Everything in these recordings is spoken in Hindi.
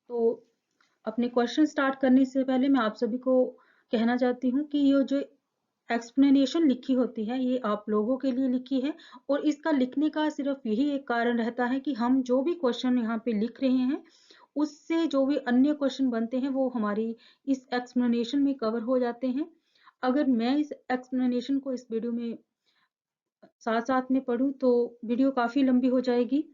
तो अपने क्वेश्चन स्टार्ट करने से पहले मैं आप सभी को कहना चाहती हूँ कि ये जो एक्सप्लेनेशन लिखी होती है ये आप लोगों के लिए लिखी है और इसका लिखने का सिर्फ यही एक कारण रहता है कि हम जो भी क्वेश्चन यहाँ पे लिख रहे हैं उससे जो भी अन्य क्वेश्चन बनते हैं वो हमारी इस एक्सप्लेनेशन में कवर हो जाते हैं। अगर मैं इस एक्सप्लेनेशन को इस वीडियो में साथ साथ में पढूं तो वीडियो काफी लंबी हो जाएगी।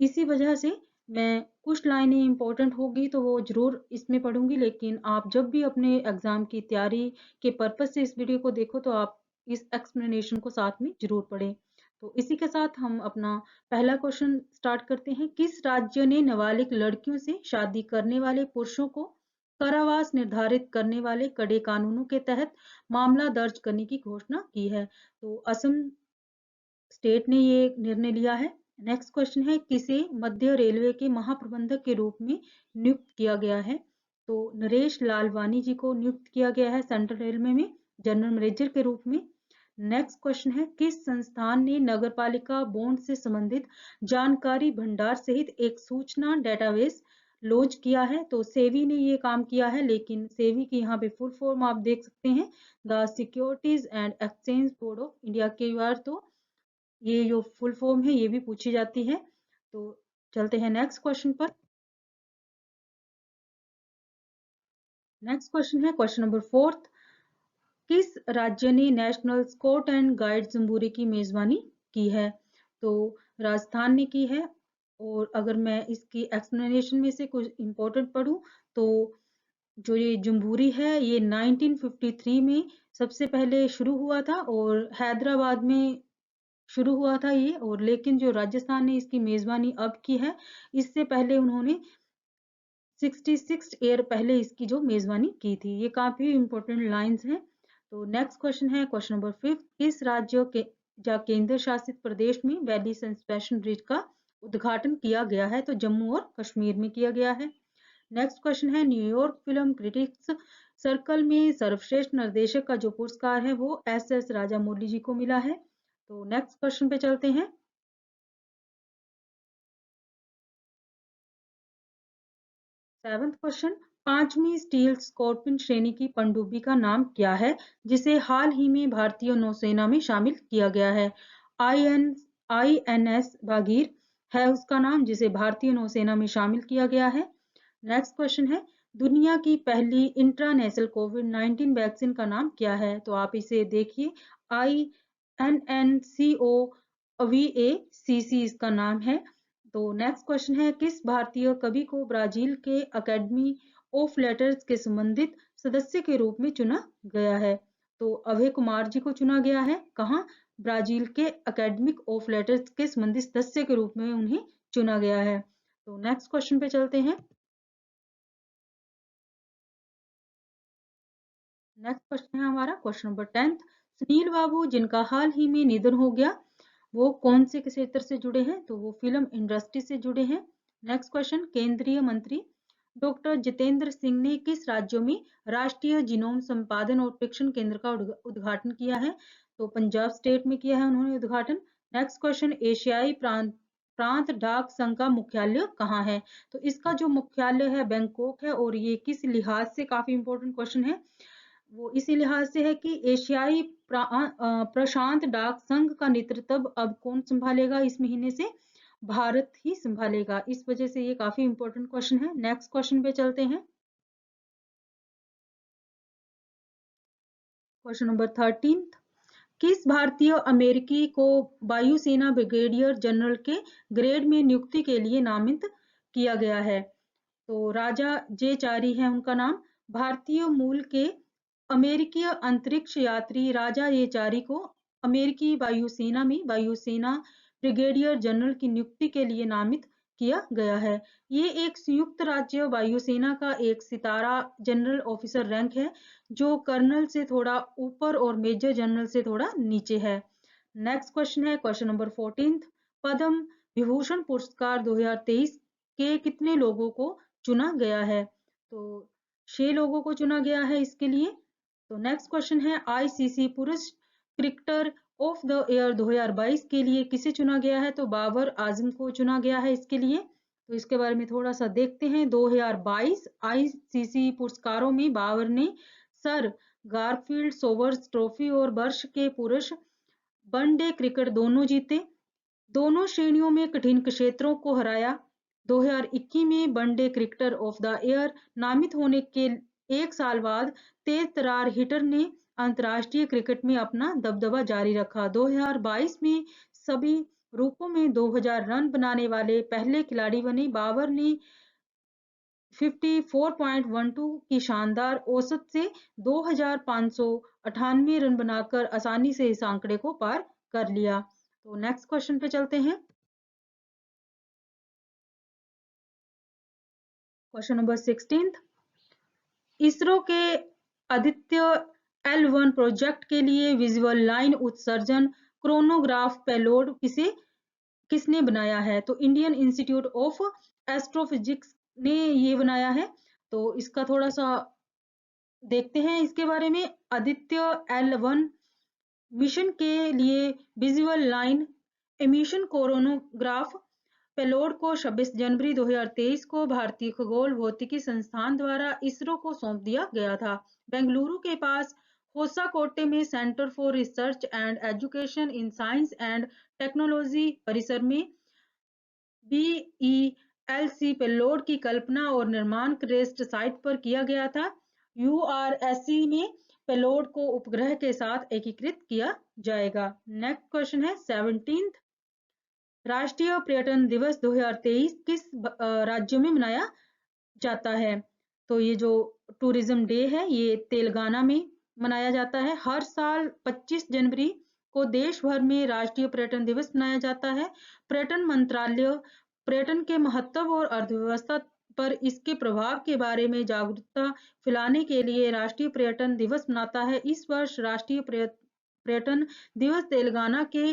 इसी वजह से मैं कुछ लाइनें इंपॉर्टेंट होगी तो वो जरूर इसमें पढ़ूंगी, लेकिन आप जब भी अपने एग्जाम की तैयारी के पर्पज से इस वीडियो को देखो तो आप इस एक्सप्लेनेशन को साथ में जरूर पढ़ें। तो इसी के साथ हम अपना पहला क्वेश्चन स्टार्ट करते हैं। किस राज्य ने नाबालिग लड़कियों से शादी करने वाले पुरुषों को कारावास निर्धारित करने वाले कड़े कानूनों के तहत मामला दर्ज करने की घोषणा की है? तो असम स्टेट ने ये निर्णय लिया है। नेक्स्ट क्वेश्चन है, किसे मध्य रेलवे के महाप्रबंधक के रूप में नियुक्त किया गया है? तो नरेश लालवानी जी को नियुक्त किया गया है सेंट्रल रेलवे में जनरल मैनेजर के रूप में। नेक्स्ट क्वेश्चन है, किस संस्थान ने नगरपालिका बॉन्ड से संबंधित जानकारी भंडार सहित एक सूचना डेटाबेस लॉन्च किया है? तो सेवी ने ये काम किया है, लेकिन सेवी की यहाँ पे फुल फॉर्म आप देख सकते हैं, the securities and exchange board of India. के बार तो ये जो फुल फॉर्म है ये भी पूछी जाती है। तो चलते हैं नेक्स्ट क्वेश्चन पर। नेक्स्ट क्वेश्चन है क्वेश्चन नंबर 4। किस राज्य ने national scout and guide jamboree की मेजबानी की है? तो राजस्थान ने की है। और अगर मैं इसकी एक्सप्लेनेशन में से कुछ इंपॉर्टेंट पढ़ूं तो जो ये जम्बूरी है ये 1953 में सबसे पहले शुरू हुआ था और हैदराबाद में शुरू हुआ था ये। और लेकिन जो राजस्थान ने इसकी मेजबानी अब की है, इससे पहले उन्होंने 66 ईयर पहले इसकी जो मेजबानी की थी। ये काफी इंपॉर्टेंट लाइंस हैं। तो नेक्स्ट क्वेश्चन है क्वेश्चन नंबर 5। किस राज्य के या केंद्र शासित प्रदेश में वैली सस्पेंशन ब्रिज का उद्घाटन किया गया है? तो जम्मू और कश्मीर में किया गया है। नेक्स्ट क्वेश्चन है, न्यूयॉर्क फिल्म क्रिटिक्स सर्कल में सर्वश्रेष्ठ निर्देशक का जो पुरस्कार है वो एस राजामौली जी को मिला है। तो नेक्स्ट क्वेश्चन पे चलते हैं। 7th क्वेश्चन, पांचवी स्टील स्कॉर्पिन श्रेणी की पनडुब्बी का नाम क्या है जिसे हाल ही में भारतीय नौसेना में शामिल किया गया है? INS भागीर है उसका नाम जिसे भारतीय नौसेना में शामिल किया गया है। नेक्स्ट क्वेश्चन है, दुनिया की पहली इंट्रानेशनल कोविड-19 वैक्सीन का नाम क्या है? तो आप इसे देखिए, INNCOVACC इसका नाम है। तो नेक्स्ट क्वेश्चन है, किस भारतीय कवि को ब्राजील के अकेडमी ऑफ लेटर्स के संबंधित सदस्य के रूप में चुना गया है? तो अभय कुमार जी को चुना गया है। कहाँ? ब्राजील के अकेडमिक ऑफ लेटर्स के संबंधित सदस्य के रूप में उन्हें चुना गया है। तो नेक्स्ट क्वेश्चन पे चलते हैं। नेक्स्ट क्वेश्चन है हमारा क्वेश्चन नंबर 10। सुनील बाबू जिनका हाल ही में निधन हो गया, वो कौन से क्षेत्र से जुड़े हैं? तो वो फिल्म इंडस्ट्री से जुड़े हैं। नेक्स्ट क्वेश्चन, केंद्रीय मंत्री डॉक्टर जितेंद्र सिंह ने किस राज्यों में राष्ट्रीय जीनोम संपादन और प्रशिक्षण केंद्र का उद्घाटन किया है? तो पंजाब स्टेट में किया है उन्होंने उद्घाटन। नेक्स्ट क्वेश्चन, एशियाई प्रांत प्रांत डाक संघ का मुख्यालय कहाँ है? तो इसका जो मुख्यालय है बैंकॉक है। और ये किस लिहाज से काफी इंपॉर्टेंट क्वेश्चन है, वो इसी लिहाज से है कि एशियाई प्रशांत डाक संघ का नेतृत्व अब कौन संभालेगा इस महीने से? भारत ही संभालेगा। इस वजह से ये काफी इंपॉर्टेंट क्वेश्चन है। नेक्स्ट क्वेश्चन पे चलते हैं। Question number 13। किस भारतीय अमेरिकी को वायुसेना ब्रिगेडियर जनरल के ग्रेड में नियुक्ति के लिए नामित किया गया है? तो राजा जे चारी है उनका नाम। भारतीय मूल के अमेरिकी अंतरिक्ष यात्री राजा ये चारी को अमेरिकी वायुसेना में वायुसेना ब्रिगेडियर जनरल की नियुक्ति के लिए नामित किया गया है। ये एक संयुक्त राज्य वायुसेना का एक सितारा जनरल ऑफिसर रैंक है जो कर्नल से थोड़ा ऊपर और मेजर जनरल से थोड़ा नीचे है। नेक्स्ट क्वेश्चन है क्वेश्चन नंबर 14। पद्म विभूषण पुरस्कार 2023 के कितने लोगों को चुना गया है? तो 6 लोगों को चुना गया है इसके लिए। तो नेक्स्ट क्वेश्चन है, आईसीसी पुरुष क्रिकेटर ऑफ द ईयर 2022 के लिए किसे चुना गया है? तो बाबर आजम को चुना गया है इसके लिए। तो इसके बारे में थोड़ा सा देखते हैं। 2022 आईसीसी पुरस्कारों में बाबर ने सर गारफील्ड सोबर्स ट्रॉफी और वर्ष के पुरुष वनडे क्रिकेट दोनों जीते। दोनों श्रेणियों में कठिन क्षेत्रों को हराया। 2021 में one day cricketer of the year नामित होने के एक साल बाद तेज तर्रार हिटर ने अंतर्राष्ट्रीय क्रिकेट में अपना दबदबा जारी रखा। 2022 में सभी रूपों में 2000 रन बनाने वाले पहले खिलाड़ी बने। बाबर ने 54.12 की शानदार औसत से 2598 रन बनाकर आसानी से इस आंकड़े को पार कर लिया। तो नेक्स्ट क्वेश्चन पे चलते हैं। Question number 16। इसरो के आदित्य L1 प्रोजेक्ट के लिए विजुअल लाइन उत्सर्जन क्रोनोग्राफ पेलोड किसने बनाया है? तो इंडियन इंस्टीट्यूट ऑफ एस्ट्रोफिजिक्स ने ये बनाया है। तो इसका थोड़ा सा देखते हैं इसके बारे में। आदित्य L1 मिशन के लिए visual line emission coronagraph payload को 26 जनवरी 2023 को भारतीय खगोल भौतिकी संस्थान द्वारा इसरो को सौंप दिया गया था। बेंगलुरु के पास होसाकोटे में centre for research and education in science and technology परिसर में BELC पेलोड की कल्पना और निर्माण क्रेस्ट साइट पर किया गया था। URSC में पेलोड को उपग्रह के साथ एकीकृत किया जाएगा। नेक्स्ट क्वेश्चन है 17। राष्ट्रीय पर्यटन दिवस 2023 किस राज्य में मनाया जाता है? तो ये जो टूरिज्म डे है ये तेलंगाना में मनाया जाता है। हर साल 25 जनवरी को देश भर में राष्ट्रीय पर्यटन दिवस मनाया जाता है। पर्यटन मंत्रालय पर्यटन के महत्व और अर्थव्यवस्था पर इसके प्रभाव के बारे में जागरूकता फैलाने के लिए राष्ट्रीय पर्यटन दिवस मनाता है। इस वर्ष राष्ट्रीय पर्यटन दिवस तेलंगाना के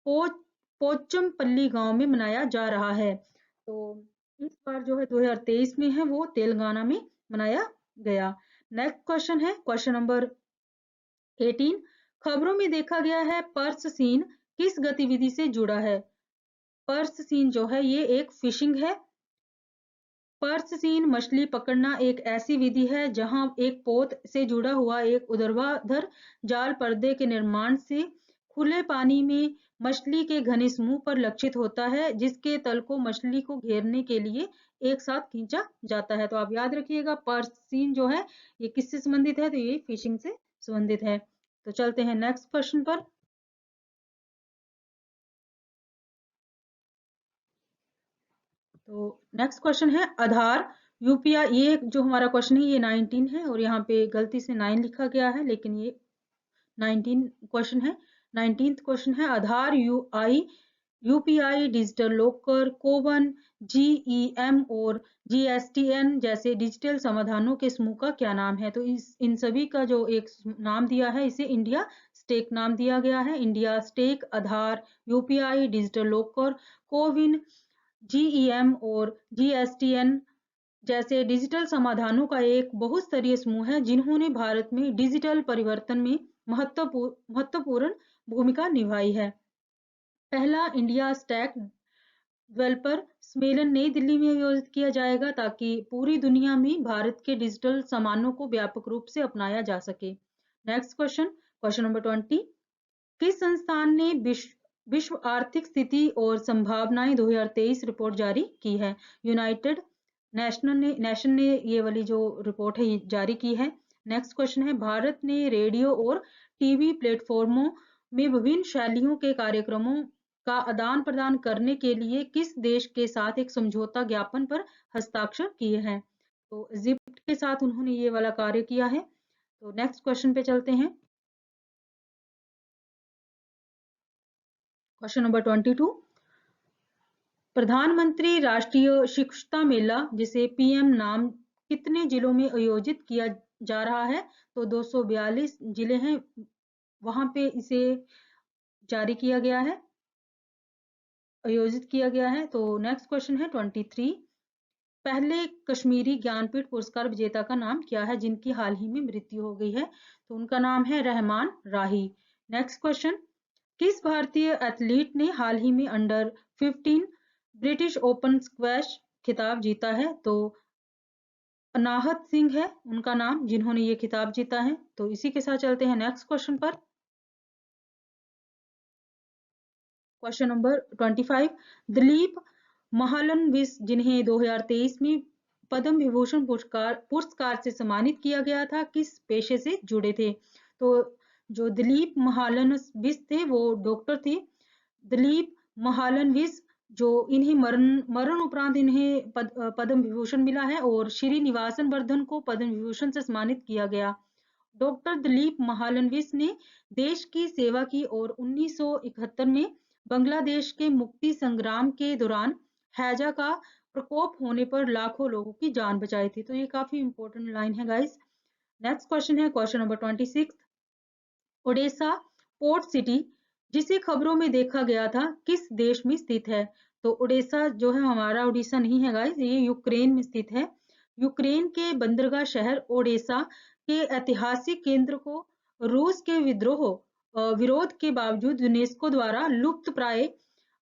पोचमपल्ली गांव में मनाया जा रहा है। तो इस बार जो है 2023 में है वो तेलंगाना में मनाया गया। नेक्स्ट क्वेश्चन है क्वेश्चन नंबर 18। खबरों में देखा गया है पर्स सीन किस गतिविधि से जुड़ा है? पर्स सीन जो है ये एक फिशिंग है। पर्स सीन मछली पकड़ना एक ऐसी विधि है जहां एक पोत से जुड़ा हुआ एक ऊर्ध्वाधर जाल पर्दे के निर्माण से खुले पानी में मछली के घने समूह पर लक्षित होता है, जिसके तल को मछली को घेरने के लिए एक साथ खींचा जाता है। तो आप याद रखिएगा पर्स सीन जो है ये किससे संबंधित है? तो ये फिशिंग से संबंधित है। तो चलते हैं नेक्स्ट क्वेश्चन पर। तो नेक्स्ट क्वेश्चन है आधार UPI। ये जो हमारा क्वेश्चन है ये 19 है और यहाँ पे गलती से 9 लिखा गया है, लेकिन ये 19 क्वेश्चन है। 19th क्वेश्चन है आधार UPI डिजिटल लॉकर कोवन GEM और GSTN जैसे डिजिटल समाधानों के समूह का क्या नाम है? तो इन सभी का जो एक नाम दिया है इसे इंडिया स्टेक नाम दिया गया है। इंडिया स्टेक, आधार, UPI digital locker, CoWIN, GEM और GSTN जैसे डिजिटल समाधानों का एक बहुस्तरीय समूह है जिन्होंने भारत में डिजिटल परिवर्तन में महत्वपूर्ण भूमिका निभाई है। पहला इंडिया स्टैक डेवलपर सम्मेलन नई दिल्ली में आयोजित किया जाएगा ताकि पूरी दुनिया में भारत के डिजिटल सामानों को व्यापक रूप से अपनाया जा सके। Next question number 20। किस संस्थान ने विश्व आर्थिक स्थिति और संभावनाएं 2023 रिपोर्ट जारी की है? यूनाइटेड नेशन ने ये वाली जो रिपोर्ट है ये जारी की है। नेक्स्ट क्वेश्चन है भारत ने रेडियो और टीवी प्लेटफॉर्मों में विभिन्न शैलियों के कार्यक्रमों का आदान प्रदान करने के लिए किस देश के साथ एक समझौता ज्ञापन पर हस्ताक्षर किए हैं? तो इजिप्ट के साथ उन्होंने ये वाला कार्य किया है। तो नेक्स्ट क्वेश्चन पे चलते हैं। Question number 22। प्रधानमंत्री राष्ट्रीय शिक्षुता मेला जिसे PM नाम कितने जिलों में आयोजित किया जा रहा है? तो 242 जिले हैं वहां पे इसे जारी किया गया है, आयोजित किया गया है। तो नेक्स्ट क्वेश्चन है 23। पहले कश्मीरी ज्ञानपीठ पुरस्कार विजेता का नाम क्या है जिनकी हाल ही में मृत्यु हो गई है? तो उनका नाम है रहमान राही। Next question. किस भारतीय एथलीट ने हाल ही में अंडर 15 ब्रिटिश ओपन स्क्वैश खिताब जीता है? तो अनाहत सिंह है उनका नाम जिन्होंने ये खिताब जीता है। तो इसी के साथ चलते हैं नेक्स्ट क्वेश्चन पर। क्वेश्चन नंबर 25, दिलीप महालनबिस जिन्हें 2023 में पद्म विभूषण पुरस्कार से सम्मानित किया गया था, किस पेशे से जुड़े थे? तो जो दिलीप महालनबिस थे वो डॉक्टर थे। दिलीप महालनबिस जो इन्हें मरण उपरांत इन्हें पद्म विभूषण मिला है और श्रीनिवासन वर्धन को पद्म विभूषण से सम्मानित किया गया। डॉक्टर दिलीप महालनबिस ने देश की सेवा की और 1971 में बांग्लादेश के मुक्ति संग्राम के दौरान हैजा का प्रकोप होने पर लाखों लोगों की जान बचाई थी। तो ये काफी इंपॉर्टेंट लाइन है गाइस। नेक्स्ट क्वेश्चन है question number 26, Odesa port city जिसे खबरों में देखा गया था किस देश में स्थित है? तो ओडेसा जो है हमारा उड़ीसा नहीं है गाइस, ये यूक्रेन में स्थित है। यूक्रेन के बंदरगाह शहर ओडेसा के ऐतिहासिक केंद्र को रूस के विरोध के बावजूद यूनेस्को द्वारा लुप्त प्राय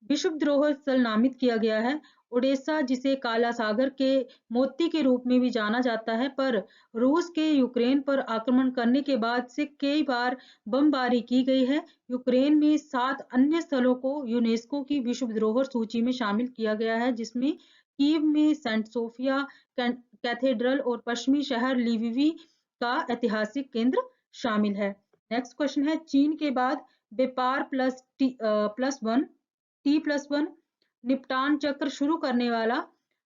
विश्व धरोहर स्थल नामित किया गया है। ओडेसा जिसे काला सागर के मोती के रूप में भी जाना जाता है, पर रूस के यूक्रेन पर आक्रमण करने के बाद से कई बार बमबारी की गई है। यूक्रेन में 7 अन्य स्थलों को यूनेस्को की विश्व धरोहर सूची में शामिल किया गया है, जिसमें कीव में सेंट सोफिया कैथेड्रल और पश्चिमी शहर लिविवी का ऐतिहासिक केंद्र शामिल है। नेक्स्ट क्वेश्चन है, चीन के बाद व्यापार T+1 निपटान चक्र शुरू करने वाला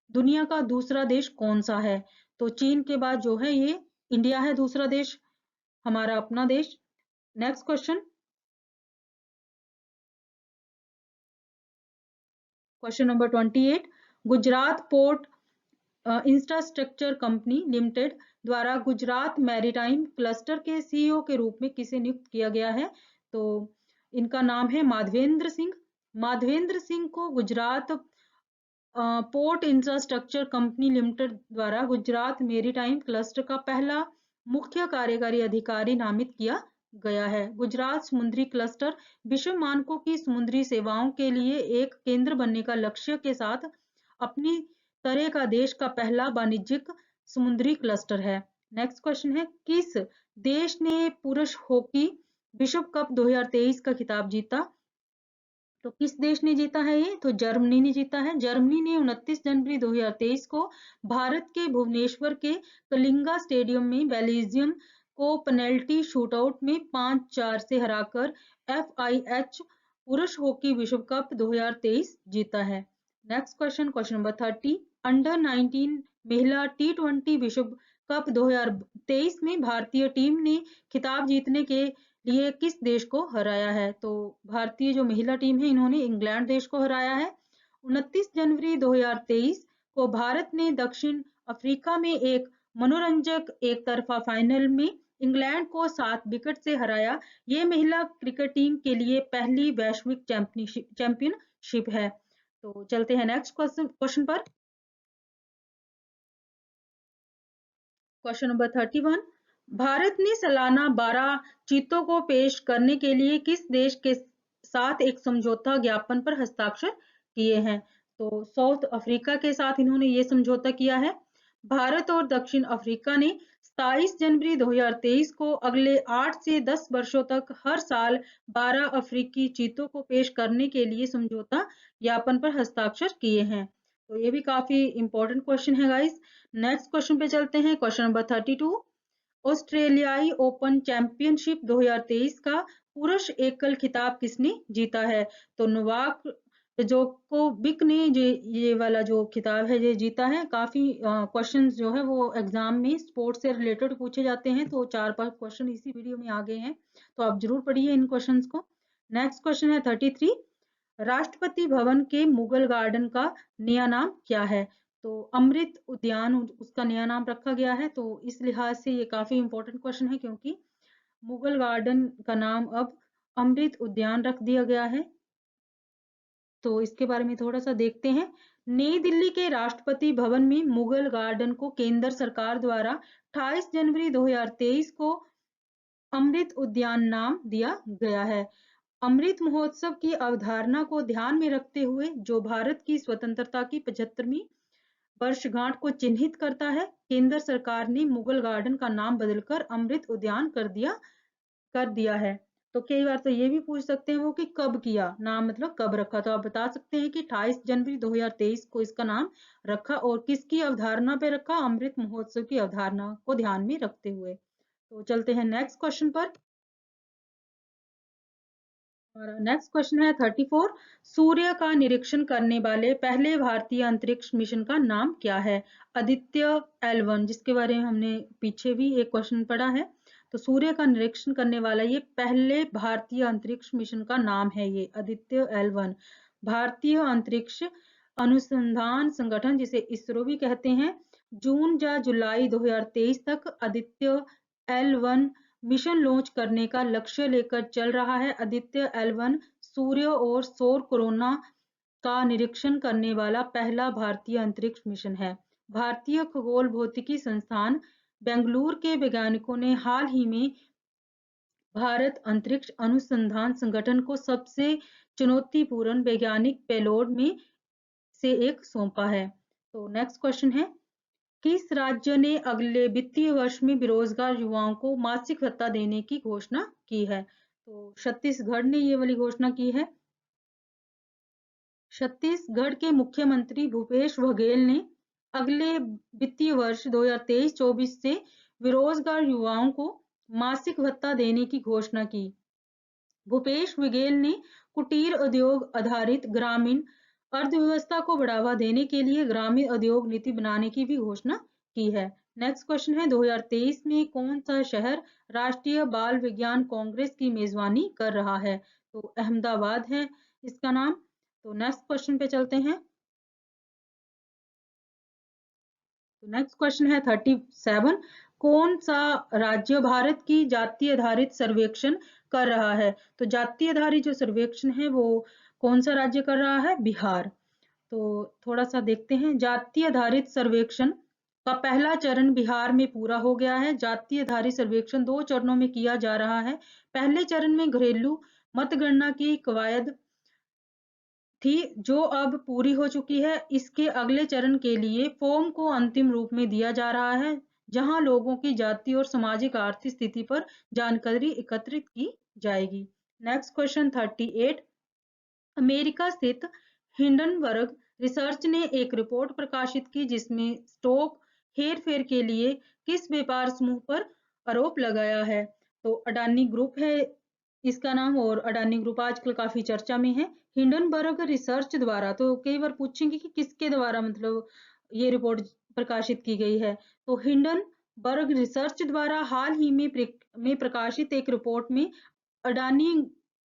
दुनिया का दूसरा देश कौन सा है? तो चीन के बाद जो है ये इंडिया है दूसरा देश, हमारा अपना देश। Next question, question number 28, Gujarat port infrastructure company limited द्वारा गुजरात मैरीटाइम क्लस्टर के सीईओ के रूप में किसे नियुक्त किया गया है? तो इनका नाम है माधवेंद्र सिंह। माधवेंद्र सिंह को Gujarat port infrastructure company limited द्वारा गुजरात मेरीटाइम क्लस्टर का पहला मुख्य कार्यकारी अधिकारी नामित किया गया है। गुजरात समुद्री क्लस्टर विश्व मानकों की समुद्री सेवाओं के लिए एक केंद्र बनने का लक्ष्य के साथ अपनी तरह का देश का पहला वाणिज्यिक समुद्री क्लस्टर है। नेक्स्ट क्वेश्चन है, किस देश ने पुरुष हॉकी विश्व कप 2023 का खिताब जीता? तो किस देश ने जीता है ये? तो जर्मनी ने जीता है। जर्मनी ने 29 जनवरी 2023 को भारत के भुवनेश्वर के कलिंगा स्टेडियम में बेल्जियम को पेनल्टी शूटआउट में 5-4 से हराकर FIH पुरुष हॉकी विश्व कप 2023 जीता है। Next question, question number 30, under 19 महिला T20 विश्व कप 2023 में भारतीय टीम ने खिताब जीतने के लिए किस देश को हराया है? तो भारतीय जो महिला टीम है इन्होंने इंग्लैंड देश को हराया है। 29 जनवरी 2023 को भारत ने दक्षिण अफ्रीका में एक मनोरंजक एक तरफा फाइनल में इंग्लैंड को 7 विकेट से हराया। ये महिला क्रिकेट टीम के लिए पहली वैश्विक चैंपियनशिप है। तो चलते हैं नेक्स्ट क्वेश्चन पर। क्वेश्चन नंबर 31, भारत ने सालाना 12 चीतों को पेश करने के लिए किस देश के साथ एक समझौता ज्ञापन पर हस्ताक्षर किए हैं? तो साउथ अफ्रीका के साथ इन्होंने ये समझौता किया है। भारत और दक्षिण अफ्रीका ने 27 जनवरी 2023 को अगले 8 से 10 वर्षों तक हर साल 12 अफ्रीकी चीतों को पेश करने के लिए समझौता ज्ञापन पर हस्ताक्षर किए हैं। तो ये भी काफी इंपॉर्टेंट क्वेश्चन है गाइस। नेक्स्ट क्वेश्चन पे चलते हैं, क्वेश्चन नंबर 32, ऑस्ट्रेलियाई ओपन चैंपियनशिप 2023 का पुरुष एकल खिताब किसने जीता है? तो नोवाक जोकोविक ने ये वाला जो खिताब है ये जीता है। काफी क्वेश्चंस जो है वो एग्जाम में स्पोर्ट्स से रिलेटेड पूछे जाते हैं, तो 4-5 क्वेश्चन इसी वीडियो में आ गए हैं, तो आप जरूर पढ़िए इन क्वेश्चंस को। नेक्स्ट क्वेश्चन है 33, राष्ट्रपति भवन के मुगल गार्डन का नया नाम क्या है? तो अमृत उद्यान उसका नया नाम रखा गया है। तो इस लिहाज से ये काफी इंपॉर्टेंट क्वेश्चन है, क्योंकि मुगल गार्डन का नाम अब अमृत उद्यान रख दिया गया है। तो इसके बारे में थोड़ा सा देखते हैं। नई दिल्ली के राष्ट्रपति भवन में मुगल गार्डन को केंद्र सरकार द्वारा 28 जनवरी 2023 को अमृत उद्यान नाम दिया गया है। अमृत महोत्सव की अवधारणा को ध्यान में रखते हुए जो भारत की स्वतंत्रता की 75वीं वर्षगांठ को चिन्हित करता है, केंद्र सरकार ने मुगल गार्डन का नाम बदलकर अमृत उद्यान कर दिया है। तो कई बार तो ये भी पूछ सकते हैं वो कि कब किया, नाम मतलब कब रखा, तो आप बता सकते हैं कि 28 जनवरी 2023 को इसका नाम रखा और किसकी अवधारणा पे रखा, अमृत महोत्सव की अवधारणा को ध्यान में रखते हुए। तो चलते हैं नेक्स्ट क्वेश्चन पर। और नेक्स्ट क्वेश्चन है 34। सूर्य का निरीक्षण करने वाले पहले भारतीय अंतरिक्ष मिशन का नाम क्या है? आदित्य L1, जिसके बारे में हमने पीछे भी एक क्वेश्चन पढ़ा है। तो सूर्य का निरीक्षण करने वाला ये पहले भारतीय अंतरिक्ष मिशन का नाम है, ये आदित्य L1। भारतीय अंतरिक्ष अनुसंधान संगठन, जिसे इसरो भी कहते हैं, जून या जुलाई 2023 तक आदित्य L1 मिशन लॉन्च करने का लक्ष्य लेकर चल रहा है। आदित्य L1 सूर्य और सौर कोरोना का निरीक्षण करने वाला पहला भारतीय अंतरिक्ष मिशन है। भारतीय खगोल भौतिकी संस्थान बेंगलुरु के वैज्ञानिकों ने हाल ही में भारत अंतरिक्ष अनुसंधान संगठन को सबसे चुनौतीपूर्ण वैज्ञानिक पेलोड में से एक सौंपा है। तो नेक्स्ट क्वेश्चन है, किस राज्य ने अगले वित्तीय वर्ष में बेरोजगार युवाओं को मासिक भत्ता देने की घोषणा की है? तो छत्तीसगढ़ ने ये वाली घोषणा की है। छत्तीसगढ़ के मुख्यमंत्री भूपेश बघेल ने अगले वित्तीय वर्ष 2023-24 से बेरोजगार युवाओं को मासिक भत्ता देने की घोषणा की। भूपेश बघेल ने कुटीर उद्योग आधारित ग्रामीण अर्थव्यवस्था को बढ़ावा देने के लिए ग्रामीण उद्योग नीति बनाने की भी घोषणा की है। नेक्स्ट क्वेश्चन है, 2023 में कौन सा शहर राष्ट्रीय बाल विज्ञान कांग्रेस की मेजबानी कर रहा है? तो अहमदाबाद है इसका नाम। तो नेक्स्ट क्वेश्चन पे चलते हैं। तो नेक्स्ट क्वेश्चन है 37। कौन सा राज्य भारत की जाति आधारित सर्वेक्षण कर रहा है? तो जाति आधारित जो सर्वेक्षण है वो कौन सा राज्य कर रहा है? बिहार। तो थोड़ा सा देखते हैं, जाति आधारित सर्वेक्षण का पहला चरण बिहार में पूरा हो गया है। जाति आधारित सर्वेक्षण 2 चरणों में किया जा रहा है। पहले चरण में घरेलू मतगणना की कवायद थी, जो अब पूरी हो चुकी है। इसके अगले चरण के लिए फॉर्म को अंतिम रूप में दिया जा रहा है, जहां लोगों की जाति और सामाजिक आर्थिक स्थिति पर जानकारी एकत्रित की जाएगी। Next question 38। अमेरिका स्थित हिंडनबर्ग रिसर्च ने एक रिपोर्ट प्रकाशित की जिसमें स्टॉक हेरफेर के लिए किस व्यापार समूह पर आरोप लगाया है? तो अडानी ग्रुप है इसका नाम, और अडानी ग्रुप आजकल काफी चर्चा में है। हिंडनबर्ग रिसर्च द्वारा, तो कई बार पूछेंगे कि किसके द्वारा मतलब ये रिपोर्ट प्रकाशित की गई है। तो हिंडनबर्ग रिसर्च द्वारा हाल ही में प्रकाशित एक रिपोर्ट में अडानी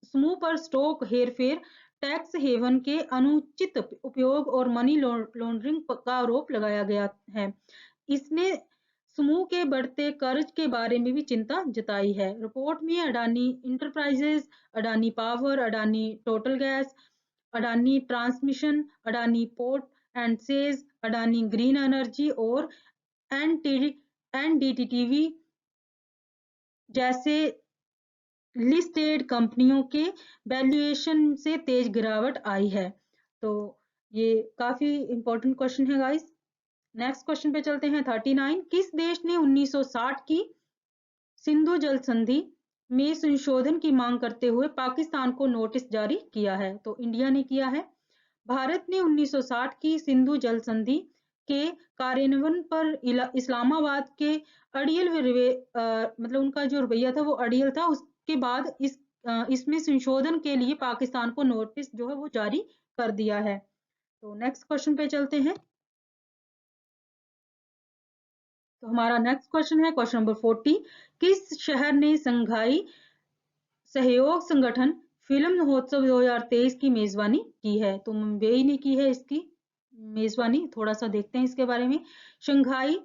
समूह पर स्टॉक हेरफेर, टैक्स हेवन के अनुचित उपयोग और मनी लॉन्ड्रिंग का आरोप लगाया गया है। इसने समूह के बढ़ते कर्ज के बारे में भी चिंता जताई है। रिपोर्ट में Adani enterprises, Adani power, Adani total gas, Adani transmission, Adani port and says, Adani green energy और एनडीटीवी जैसे लिस्टेड कंपनियों के वैल्यूएशन से तेज गिरावट आई है। तो ये काफी इंपॉर्टेंट क्वेश्चन है गाइस। नेक्स्ट क्वेश्चन पे चलते हैं 39। किस देश ने 1960 की सिंधु जल संधि में संशोधन की मांग करते हुए पाकिस्तान को नोटिस जारी किया है? तो इंडिया ने किया है। भारत ने 1960 की सिंधु जल संधि के कार्यान्वयन पर इस्लामाबाद के अड़ियल मतलब उनका जो रवैया था वो अड़ियल था। उसके बाद इसमें संशोधन के लिए पाकिस्तान को नोटिस जो है वो जारी कर दिया है। तो नेक्स्ट क्वेश्चन पे चलते हैं। तो हमारा नेक्स्ट क्वेश्चन है क्वेश्चन नंबर 40। किस शहर ने संघाई सहयोग संगठन फिल्म महोत्सव 2023 की मेजबानी की है? तो मुंबई ने की है इसकी मेजबानी। थोड़ा सा देखते हैं इसके बारे में। शंघाई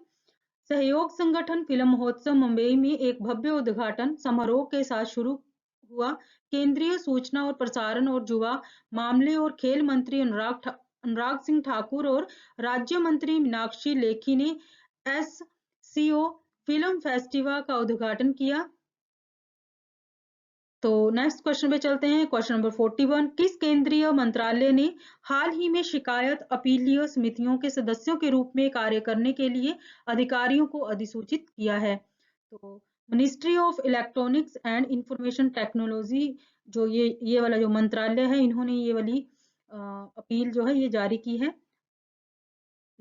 सहयोग संगठन फिल्म महोत्सव मुंबई में एक भव्य उद्घाटन समारोह के साथ शुरू हुआ। केंद्रीय सूचना और प्रसारण और युवा मामले और खेल मंत्री अनुराग सिंह ठाकुर और राज्य मंत्री मीनाक्षी लेखी ने SCO फिल्म फेस्टिवल का उद्घाटन किया। तो नेक्स्ट क्वेश्चन पे चलते हैं। क्वेश्चन नंबर 41, किस केंद्रीय मंत्रालय ने हाल ही में शिकायत अपीलीय समितियों के सदस्यों के रूप में कार्य करने के लिए अधिकारियों को अधिसूचित किया है? तो ministry of electronics and information technology, जो ये वाला जो मंत्रालय है, इन्होंने ये वाली अपील जो है ये जारी की है।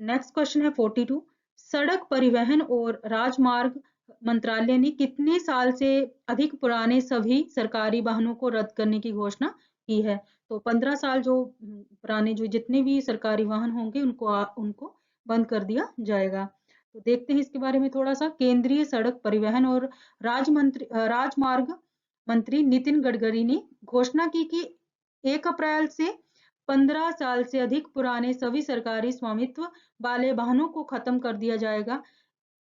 नेक्स्ट क्वेश्चन है 42, सड़क परिवहन और राजमार्ग मंत्रालय ने कितने साल से अधिक पुराने सभी सरकारी वाहनों को रद्द करने की घोषणा की है? तो 15 साल जो पुराने जो जितने भी सरकारी वाहन होंगे उनको बंद कर दिया जाएगा। तो देखते हैं इसके बारे में थोड़ा सा। केंद्रीय सड़क परिवहन और राजमार्ग मंत्री नितिन गडकरी ने घोषणा की कि 1 अप्रैल से 15 साल से अधिक पुराने सभी सरकारी स्वामित्व वाले वाहनों को खत्म कर दिया जाएगा।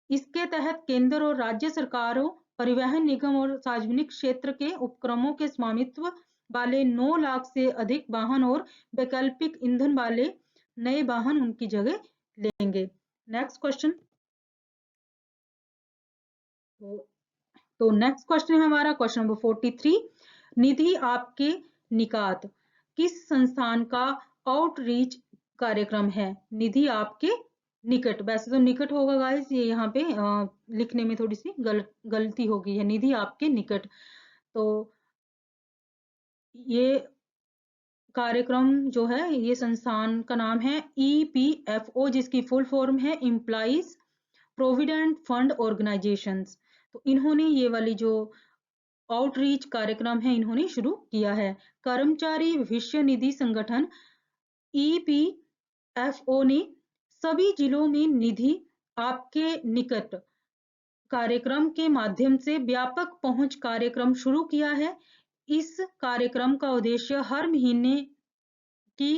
इसके तहत केंद्र और राज्य सरकारों, परिवहन निगम और सार्वजनिक क्षेत्र के उपक्रमों के स्वामित्व वाले 9 लाख से अधिक वाहन और वैकल्पिक ईंधन वाले नए वाहन उनकी जगह लेंगे। Next question. तो नेक्स्ट क्वेश्चन है हमारा क्वेश्चन नंबर 43, निधि आपके निकट किस संस्थान का आउटरीच कार्यक्रम है? निधि आपके निकट, वैसे तो निकट होगा गाइस, ये यहाँ पे लिखने में थोड़ी सी गलती हो गई है, निधि आपके निकट। तो ये कार्यक्रम जो है, ये संस्थान का नाम है EPFO, जिसकी फुल फॉर्म है एम्प्लॉइज प्रोविडेंट फंड ऑर्गेनाइजेशंस। तो इन्होंने ये वाली जो आउटरीच कार्यक्रम है इन्होंने शुरू किया है। कर्मचारी भविष्य निधि संगठन EPFO ने सभी जिलों में निधि आपके निकट कार्यक्रम के माध्यम से व्यापक पहुंच कार्यक्रम शुरू किया है। इस कार्यक्रम का उद्देश्य हर महीने की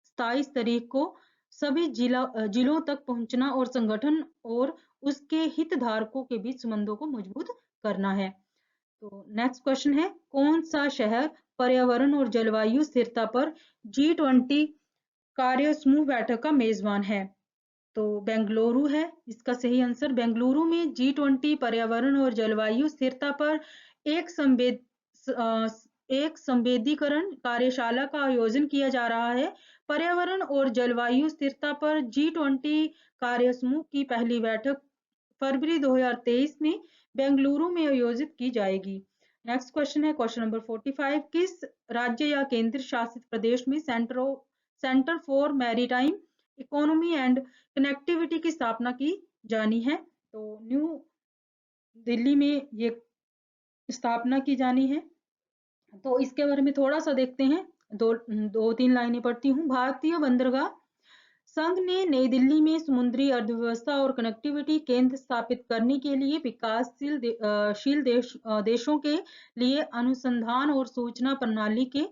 27 तारीख को सभी जिलों तक पहुंचना और संगठन और उसके हितधारकों के बीच संबंधों को मजबूत करना है। तो नेक्स्ट क्वेश्चन है, कौन सा शहर पर्यावरण और जलवायु स्थिरता पर G20 कार्य समूह बैठक का मेजबान है? तो बेंगलुरु है इसका सही आंसर। बेंगलुरु में G20 पर्यावरण और जलवायु स्थिरता पर एक संवेदीकरण कार्यशाला का आयोजन किया जा रहा है। पर्यावरण और जलवायु स्थिरता पर G20 कार्य समूह की पहली बैठक फरवरी 2023 में बेंगलुरु में आयोजित की जाएगी। नेक्स्ट क्वेश्चन है क्वेश्चन नंबर 45, किस राज्य या केंद्र शासित प्रदेश में centre for maritime economy and connectivity की स्थापना की जानी है? तो न्यू दिल्ली में ये स्थापना की जानी है। तो इसके बारे में थोड़ा सा देखते हैं, दो तीन लाइनें पढ़ती हूँ। भारतीय बंदरगाह संघ ने नई दिल्ली में समुद्री अर्थव्यवस्था और कनेक्टिविटी केंद्र स्थापित करने के लिए विकासशील देशों के लिए अनुसंधान और सूचना प्रणाली के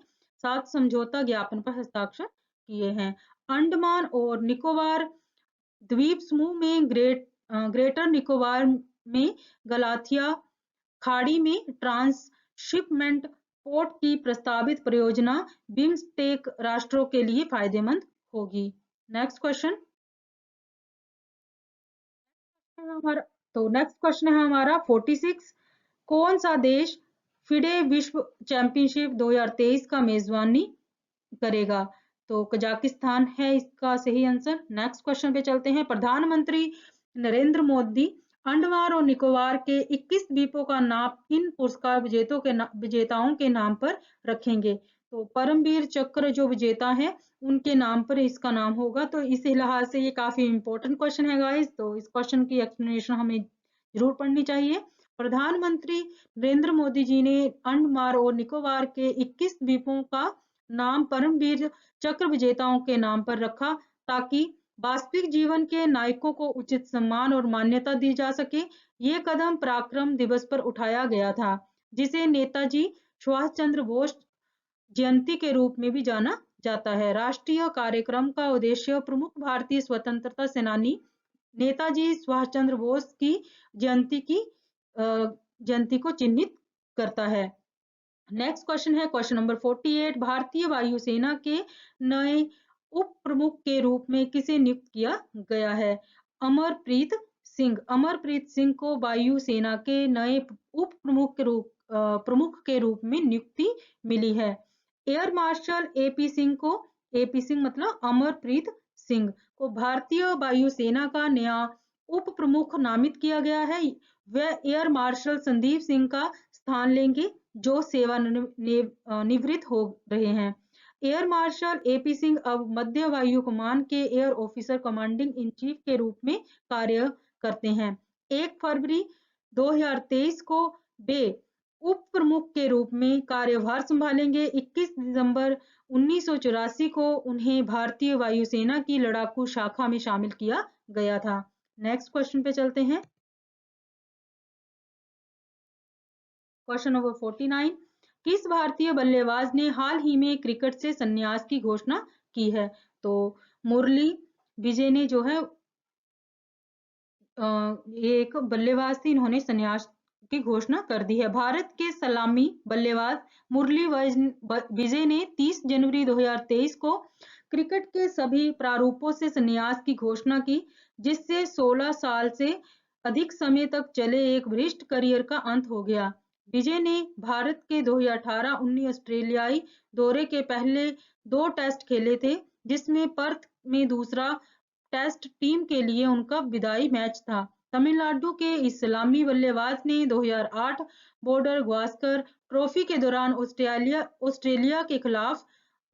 साथ समझौता ज्ञापन पर हस्ताक्षर किए हैं। अंडमान और निकोबार द्वीप समूह में ग्रेटर निकोबार में गलाथिया खाड़ी में ट्रांसशिपमेंट पोर्ट की प्रस्तावित परियोजना बिम्स्टेक राष्ट्रों के लिए फायदेमंद होगी। नेक्स्ट क्वेश्चन है हमारा 46, कौन सा देश फिडे विश्व चैंपियनशिप 2023 का मेजबानी करेगा? तो कजाकिस्तान है इसका सही आंसर। नेक्स्ट क्वेश्चन पे चलते हैं। प्रधानमंत्री नरेंद्र मोदी अंडमान और निकोबार के 21 द्वीपों का नाम इन पुरस्कार विजेताओं के नाम पर रखेंगे। तो परमवीर चक्र जो विजेता है उनके नाम पर इसका नाम होगा। तो इस लिहाज से ये काफी इंपॉर्टेंट क्वेश्चन है गाइस, तो इस क्वेश्चन की एक्सप्लेनेशन हमें जरूर पढ़नी चाहिए। प्रधानमंत्री नरेंद्र मोदी जी ने अंडमान और निकोबार के 21 द्वीपों का नाम परमवीर चक्र विजेताओं के नाम पर रखा ताकि वास्तविक जीवन के नायकों को उचित सम्मान और मान्यता दी जा सके। ये कदम पराक्रम दिवस पर उठाया गया था, जिसे नेताजी सुभाष चंद्र बोस जयंती के रूप में भी जाना जाता है। राष्ट्रीय कार्यक्रम का उद्देश्य प्रमुख भारतीय स्वतंत्रता सेनानी नेताजी सुभाष चंद्र बोस की जयंती को चिन्हित करता है। नेक्स्ट क्वेश्चन है क्वेश्चन नंबर 48, भारतीय वायुसेना के नए उप प्रमुख के रूप में किसे नियुक्त किया गया है? अमरप्रीत सिंह। अमरप्रीत सिंह को वायुसेना के नए उप प्रमुख प्रमुख के रूप में नियुक्ति मिली है। एयर मार्शल एपी सिंह को, एपी सिंह मतलब अमरप्रीत सिंह को भारतीय वायुसेना का नया उप प्रमुख नामित किया गया है। वह एयर मार्शल संदीप सिंह का स्थान लेंगे जो सेवानिवृत्त हो रहे हैं। एयर मार्शल एपी सिंह अब मध्य वायु कमान के air officer commanding in chief के रूप में कार्य करते हैं। 1 फरवरी 2023 को वे उप प्रमुख के रूप में कार्यभार संभालेंगे। 21 दिसंबर 1984 को उन्हें भारतीय वायुसेना की लड़ाकू शाखा में शामिल किया गया था। नेक्स्ट क्वेश्चन पे चलते हैं। क्वेश्चन नंबर 49, किस भारतीय बल्लेबाज ने हाल ही में क्रिकेट से संन्यास की घोषणा की है? तो मुरली विजय ने जो है ये एक बल्लेबाज थी, इन्होंने संन्यास की घोषणा कर दी है। भारत के सलामी बल्लेबाज मुरली विजय ने 30 जनवरी 2023 को क्रिकेट के सभी प्रारूपों से संन्यास की घोषणा की, जिससे 16 साल से अधिक समय तक चले एक वरिष्ठ करियर का अंत हो गया। विजय ने भारत के 2018-19 ऑस्ट्रेलियाई दौरे के पहले 2 टेस्ट खेले थे, जिसमें पर्थ में दूसरा टेस्ट टीम के लिए उनका विदाई मैच था। तमिलनाडु के इस सलामी बल्लेबाज ने 2008 बॉर्डर गावस्कर ट्रॉफी के दौरान ऑस्ट्रेलिया के खिलाफ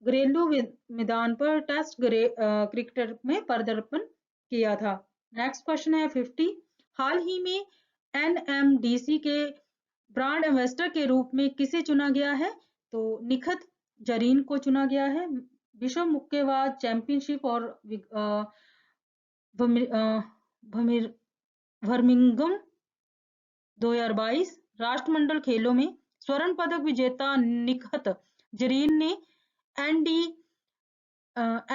घरेलू मैदान पर टेस्ट क्रिकेट में पदार्पण किया था। नेक्स्ट क्वेश्चन है 50, हाल ही में एनएमडीसी के ब्रांड एम्बेसडर के रूप में किसे चुना गया है? तो निखत जरीन को चुना गया है। विश्व मुक्केबाज चैंपियनशिप और बर्मिंघम 2022 राष्ट्रमंडल खेलों में स्वर्ण पदक विजेता निखत जरीन ने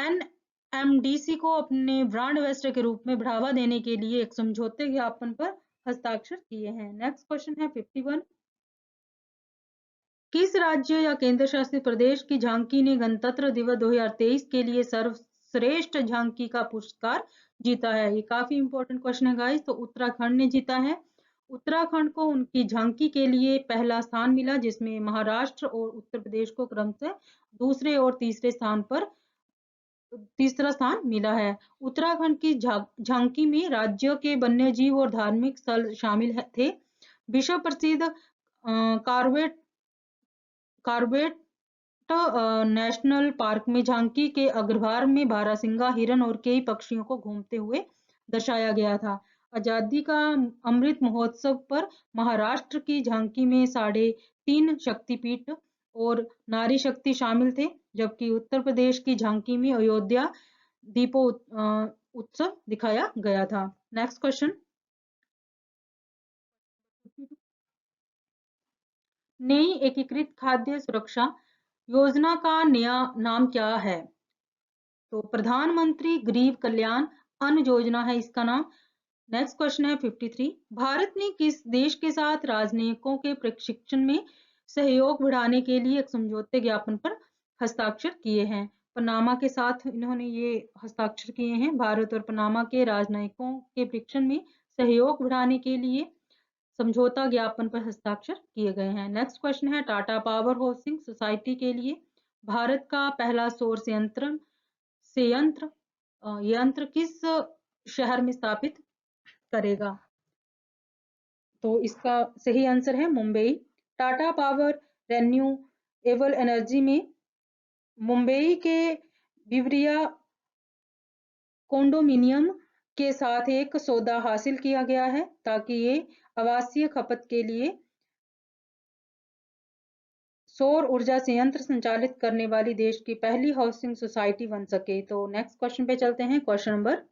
एनएमडीसी को अपने ब्रांड एम्बेसडर के रूप में बढ़ावा देने के लिए एक समझौते ज्ञापन पर हस्ताक्षर किए हैं। नेक्स्ट क्वेश्चन है 51, किस राज्य या केंद्र शासित प्रदेश की झांकी ने गणतंत्र दिवस 2023 के लिए सर्वश्रेष्ठ झांकी का पुरस्कार जीता है? ये काफी इंपॉर्टेंट क्वेश्चन है गाइस। तो उत्तराखंड ने जीता है। उत्तराखंड को उनकी झांकी के लिए पहला स्थान मिला, जिसमें महाराष्ट्र और उत्तर प्रदेश को क्रमशः दूसरे और तीसरा स्थान मिला है। उत्तराखंड की झांकी में राज्य के वन्यजीव और धार्मिक स्थल शामिल थे। विश्व प्रसिद्ध कॉर्बेट नेशनल पार्क में झांकी के अग्रभाग में बारहसिंगा हिरन और कई पक्षियों को घूमते हुए दर्शाया गया था। आजादी का अमृत महोत्सव पर महाराष्ट्र की झांकी में 3.5 शक्तिपीठ और नारी शक्ति शामिल थे, जबकि उत्तर प्रदेश की झांकी में अयोध्या दीपोत्सव दिखाया गया था। नेक्स्ट क्वेश्चन, नई एकीकृत खाद्य सुरक्षा योजना का नया नाम क्या है? तो प्रधानमंत्री गरीब कल्याण अन्न योजना है इसका नाम। नेक्स्ट क्वेश्चन है 53, भारत ने किस देश के साथ राजनयिकों के प्रशिक्षण में सहयोग बढ़ाने के लिए एक समझौते ज्ञापन पर हस्ताक्षर किए हैं? पनामा के साथ इन्होंने ये हस्ताक्षर किए हैं। भारत और पनामा के राजनयिकों के प्रशिक्षण में सहयोग बढ़ाने के लिए समझौता ज्ञापन पर हस्ताक्षर किए गए हैं। नेक्स्ट क्वेश्चन है, टाटा पावर हाउसिंग सोसाइटी के लिए भारत का पहला सौर यंत्र किस शहर में स्थापित करेगा? तो इसका सही आंसर है Mumbai. Tata power renewable energy में मुंबई के विवरिया कॉन्डोमिनियम के साथ एक सौदा हासिल किया गया है ताकि ये आवासीय खपत के लिए सौर ऊर्जा संयंत्र संचालित करने वाली देश की पहली हाउसिंग सोसाइटी बन सके। तो नेक्स्ट क्वेश्चन पे चलते हैं। क्वेश्चन नंबर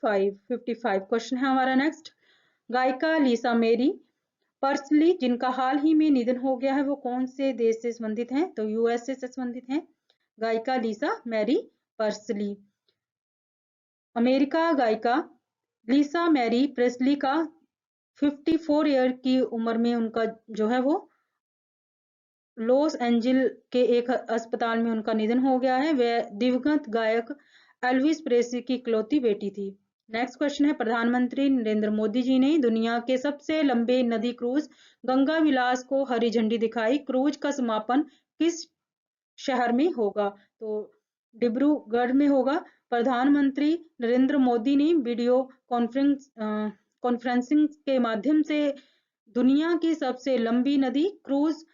55 क्वेश्चन है हमारा नेक्स्ट। गायिका लिसा मैरी पर्सली जिनका हाल ही में निधन हो गया है, वो कौन से देश से संबंधित हैं? तो यूएसए से संबंधित हैं। गायिका लिसा मैरी पर्सली। अमेरिका गायिका लिसा मैरी प्रेस्ली का 54 ईयर की उम्र में उनका जो है वो लॉस एंजिल के एक अस्पताल में उनका निधन हो गया है। वह दिवंगत गायक एल्विस प्रेस्ली की इकलौती बेटी थी। नेक्स्ट क्वेश्चन है, प्रधानमंत्री नरेंद्र मोदी जी ने दुनिया के सबसे लंबे नदी क्रूज गंगा विलास को हरी झंडी दिखाई। क्रूज का समापन किस शहर में होगा? तो डिब्रूगढ़ में होगा। प्रधानमंत्री नरेंद्र मोदी ने वीडियो कॉन्फ्रेंसिंग के माध्यम से दुनिया की सबसे लंबी नदी क्रूज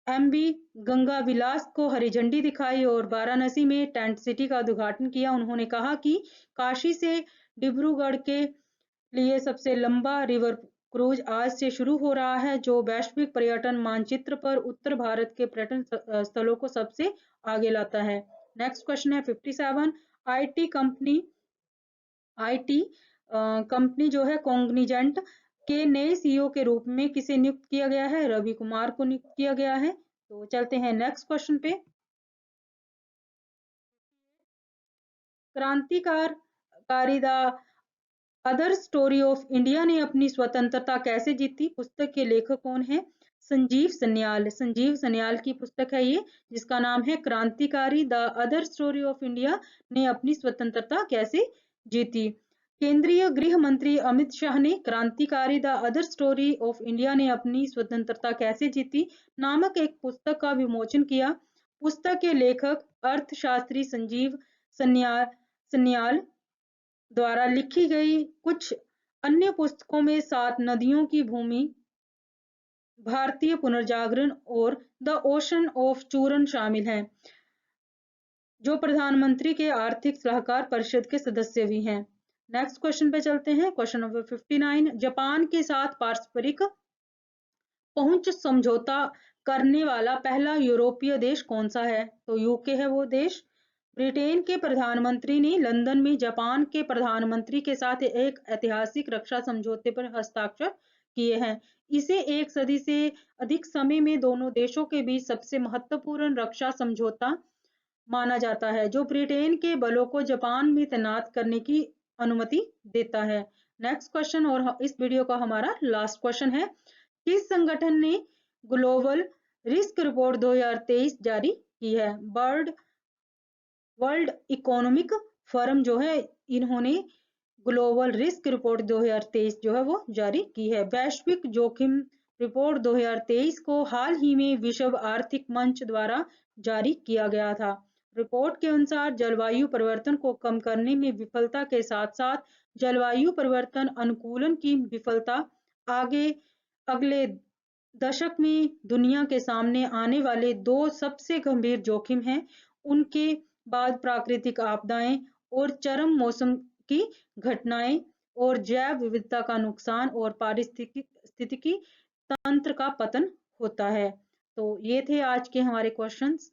एमवी गंगा विलास को हरी झंडी दिखाई और वाराणसी में टेंट सिटी का उद्घाटन किया। उन्होंने कहा कि काशी से डिब्रूगढ़ के लिए सबसे लंबा रिवर क्रूज आज से शुरू हो रहा है, जो वैश्विक पर्यटन मानचित्र पर उत्तर भारत के पर्यटन स्थलों को सबसे आगे लाता है। नेक्स्ट क्वेश्चन है 57। आईटी कंपनी आईटी कंपनी जो है कॉग्निजेंट के नए सीईओ के रूप में किसे नियुक्त किया गया है? रवि कुमार को नियुक्त किया गया है। तो चलते हैं नेक्स्ट क्वेश्चन पे। क्रांतिकारी the other story of India ने अपनी स्वतंत्रता कैसे जीती? पुस्तक के लेखक कौन है? संजीव सन्याल। संजीव सन्याल की पुस्तक है ये, जिसका नाम है क्रांतिकारी the other story of India ने अपनी स्वतंत्रता कैसे जीती। केंद्रीय गृह मंत्री अमित शाह ने क्रांतिकारी the other story of India ने अपनी स्वतंत्रता कैसे जीती नामक एक पुस्तक का विमोचन किया। पुस्तक के लेखक अर्थशास्त्री संजीव सन्याल सन्याल द्वारा लिखी गई कुछ अन्य पुस्तकों में सात नदियों की भूमि, भारतीय पुनर्जागरण और द ओशन ऑफ चूरन शामिल हैं, जो प्रधानमंत्री के आर्थिक सलाहकार परिषद के सदस्य भी हैं। नेक्स्ट क्वेश्चन पे चलते हैं, क्वेश्चन नंबर 59। जापान के साथ पारस्परिक पहुंच समझौता करने वाला पहला यूरोपीय देश कौन सा है? तो यूके है वो देश। ब्रिटेन के प्रधानमंत्री ने लंदन में जापान के प्रधानमंत्री के साथ एक ऐतिहासिक रक्षा समझौते पर हस्ताक्षर किए हैं। इसे एक सदी से अधिक समय में दोनों देशों के बीच सबसे महत्वपूर्ण रक्षा समझौता माना जाता है, जो ब्रिटेन के बलों को जापान में तैनात करने की अनुमति देता है। नेक्स्ट क्वेश्चन और इस वीडियो का हमारा लास्ट क्वेश्चन है, किस संगठन ने ग्लोबल रिस्क रिपोर्ट 2023 जारी की है? वर्ल्ड इकोनॉमिक फोरम जो है, इन्होंने ग्लोबल रिस्क रिपोर्ट 2023 जो है वो जारी की है। वैश्विक जोखिम रिपोर्ट 2023 को हाल ही में विश्व आर्थिक मंच द्वारा जारी किया गया था। रिपोर्ट के अनुसार जलवायु परिवर्तन को कम करने में विफलता के साथ साथ जलवायु परिवर्तन अनुकूलन की विफलता आगे अगले दशक में दुनिया के सामने आने वाले दो सबसे गंभीर जोखिम हैं। उनके बाद प्राकृतिक आपदाएं और चरम मौसम की घटनाएं और जैव विविधता का नुकसान और पारिस्थितिकी तंत्र का पतन होता है। तो ये थे आज के हमारे क्वेश्चंस।